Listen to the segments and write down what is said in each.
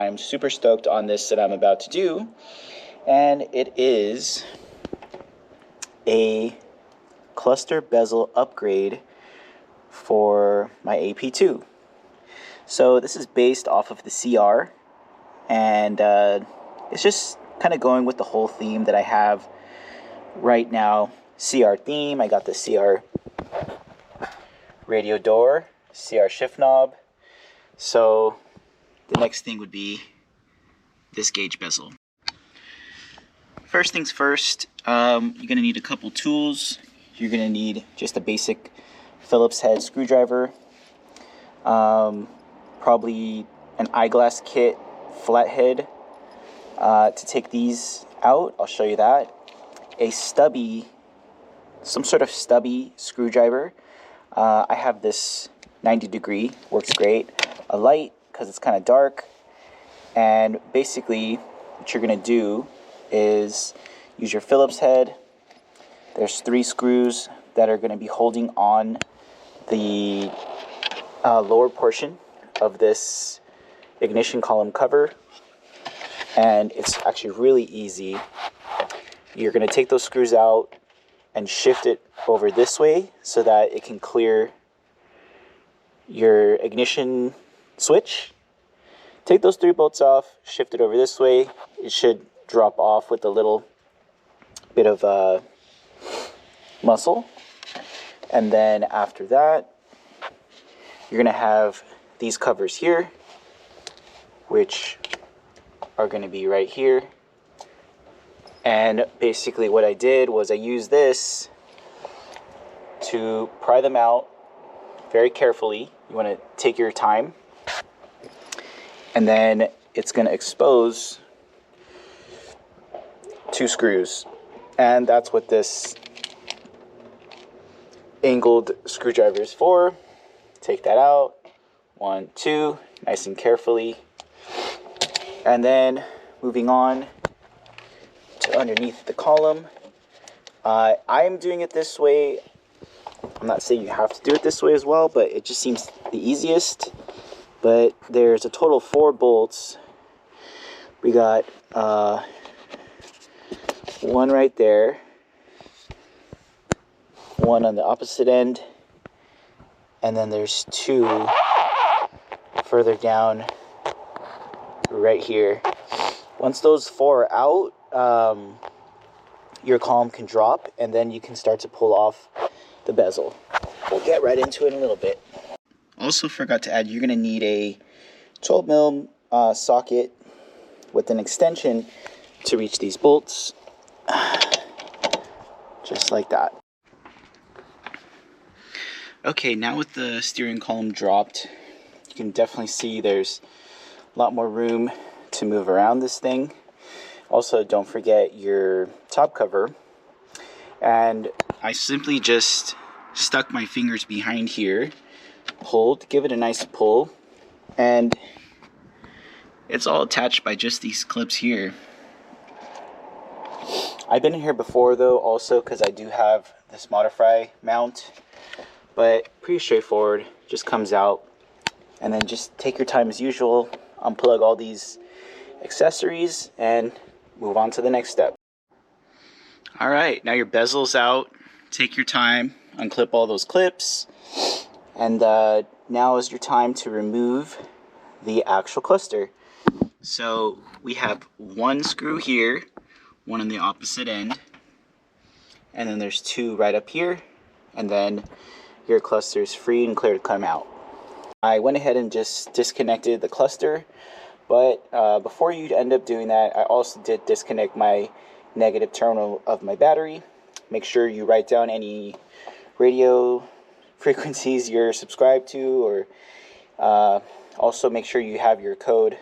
I'm super stoked on this that I'm about to do, and it is a cluster bezel upgrade for my AP2. So this is based off of the CR, and it's just kind of going with the whole theme that I have right now. CR theme. I got the CR radio door, CR shift knob. So the next thing would be this gauge bezel. First things first, you're going to need a couple tools. You're going to need just a basic Phillips head screwdriver, probably an eyeglass kit flathead to take these out. I'll show you that. Some sort of stubby screwdriver. I have this 90 degree, works great. A light, because it's kind of dark. And basically, what you're going to do is use your Phillips head. There's 3 screws that are going to be holding on the lower portion of this ignition column cover. And it's actually really easy. You're going to take those screws out and shift it over this way so that it can clear your ignition switch. Take those 3 bolts off, shift it over this way. It should drop off with a little bit of muscle. And then after that, you're going to have these covers here, which are going to be right here. And basically what I did was I used this to pry them out very carefully. You want to take your time. And then it's going to expose 2 screws. And that's what this angled screwdriver is for. Take that out. 1, 2, nice and carefully. And then moving on to underneath the column. I am doing it this way. I'm not saying you have to do it this way as well, but it just seems the easiest. But there's a total of 4 bolts. We got 1 right there, 1 on the opposite end, and then there's 2 further down right here. Once those 4 are out, your column can drop, and then you can start to pull off the bezel. We'll get right into it in a little bit. Also forgot to add, you're going to need a 12 mil socket with an extension to reach these bolts, just like that. Okay, now with the steering column dropped, you can definitely see there's a lot more room to move around this thing. Also, don't forget your top cover. And I simply just stuck my fingers behind here, pulled, give it a nice pull, and it's all attached by just these clips here. I've been here before though, also because I do have this Modify mount, but pretty straightforward. Just comes out, and then just take your time as usual, unplug all these accessories, and move on to the next step. Alright, now your bezel's out. Take your time, unclip all those clips, and now is your time to remove the actual cluster. So we have 1 screw here, 1 on the opposite end, and then there's 2 right up here, and then your cluster is free and clear to come out. I went ahead and just disconnected the cluster, but before you end up doing that, I also did disconnect my negative terminal of my battery. Make sure you write down any radio frequencies you're subscribed to, or also make sure you have your code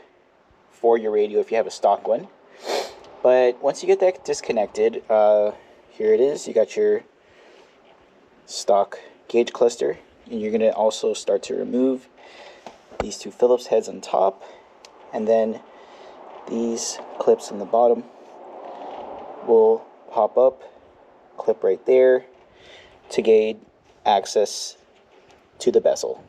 for your radio if you have a stock one. But once you get that disconnected, here it is. You got your stock gauge cluster, and you're going to also start to remove these 2 Phillips heads on top, and then these clips on the bottom will pop up, clip right there to gain access to the bezel.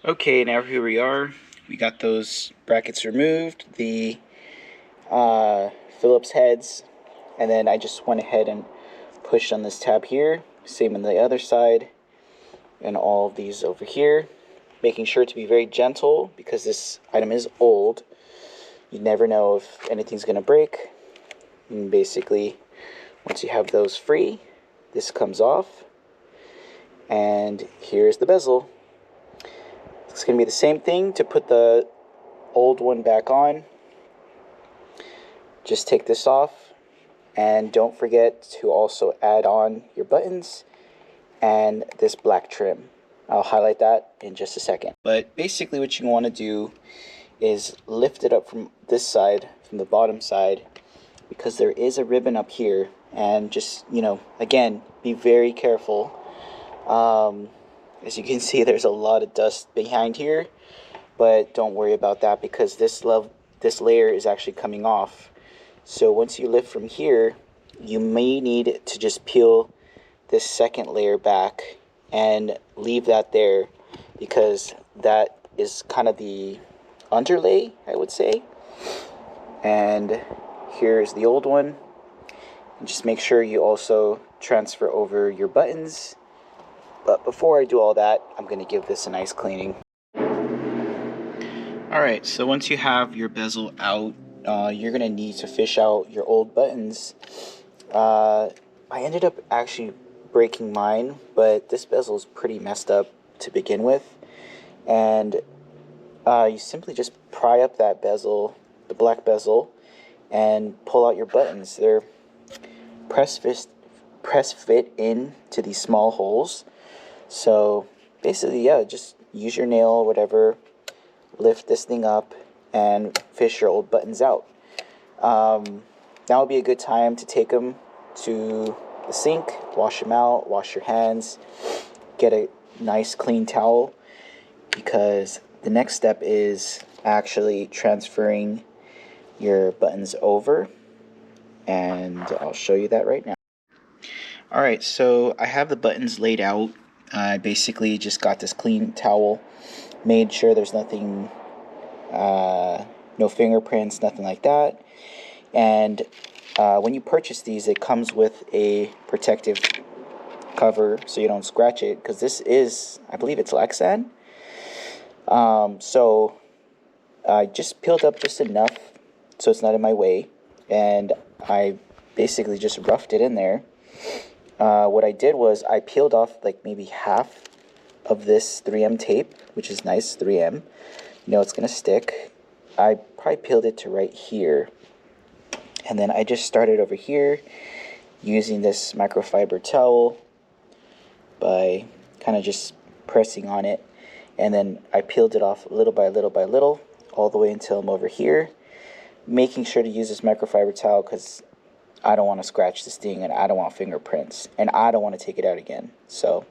Okay, now here we are. we got those brackets removed, the Phillips heads, and then I just went ahead and pushed on this tab here. Same on the other side, and all of these over here. Making sure to be very gentle because this item is old. You never know if anything's going to break. And basically, once you have those free, this comes off. And here's the bezel. It's going to be the same thing to put the old one back on. Just take this off. And don't forget to also add on your buttons and this black trim. I'll highlight that in just a second. But basically what you want to do is lift it up from this side, from the bottom side, because there is a ribbon up here. And just, you know, again, be very careful. As you can see, there's a lot of dust behind here, but don't worry about that because this layer is actually coming off. So once you lift from here, you may need to just peel this second layer back and leave that there because that is kind of the underlay, I would say. And here's the old one. And just make sure you also transfer over your buttons. But before I do all that, I'm going to give this a nice cleaning. Alright, so once you have your bezel out, you're going to need to fish out your old buttons. I ended up actually breaking mine, but this bezel is pretty messed up to begin with. And you simply just pry up that bezel, the black bezel, and pull out your buttons. They're press fit into these small holes. So basically, yeah, just use your nail or whatever, lift this thing up, and fish your old buttons out. Now would be a good time to take them to the sink, wash them out, wash your hands, get a nice clean towel, because the next step is actually transferring your buttons over, and I'll show you that right now. Alright, so I have the buttons laid out. I basically just got this clean towel, made sure there's nothing, no fingerprints, nothing like that. And when you purchase these, it comes with a protective cover so you don't scratch it, because this is, I believe it's Lexan. So I just peeled up just enough so it's not in my way, and I basically just roughed it in there. What I did was I peeled off like maybe half of this 3M tape, which is nice 3M. You know it's gonna stick. I probably peeled it to right here. And then I just started over here using this microfiber towel by kind of just pressing on it. And then I peeled it off little by little by little, all the way until I'm over here. Making sure to use this microfiber towel because I don't want to scratch this thing and I don't want fingerprints. And I don't want to take it out again. So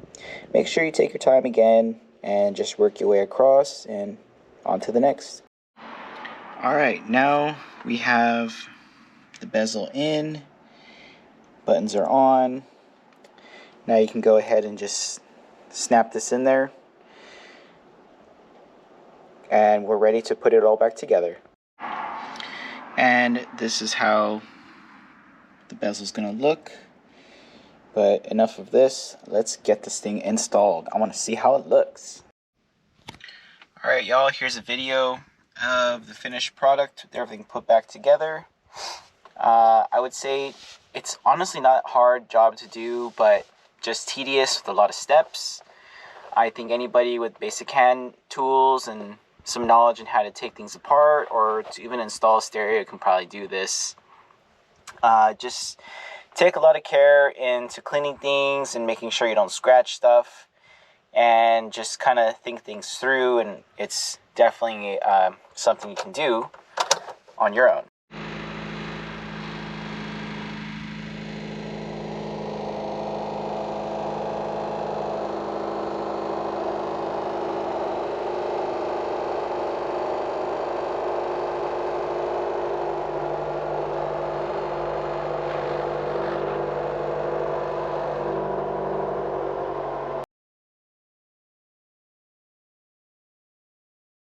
make sure you take your time again and just work your way across and on to the next. Alright, now we have the bezel in, buttons are on. Now you can go ahead and just snap this in there, and we're ready to put it all back together. And this is how the bezel is going to look. But enough of this, let's get this thing installed. I want to see how it looks. Alright y'all, here's a video of the finished product with everything put back together. I would say it's honestly not a hard job to do, but just tedious with a lot of steps. I think anybody with basic hand tools and some knowledge on how to take things apart or to even install a stereo can probably do this. Just take a lot of care into cleaning things and making sure you don't scratch stuff, and just kind of think things through, and it's definitely something you can do on your own.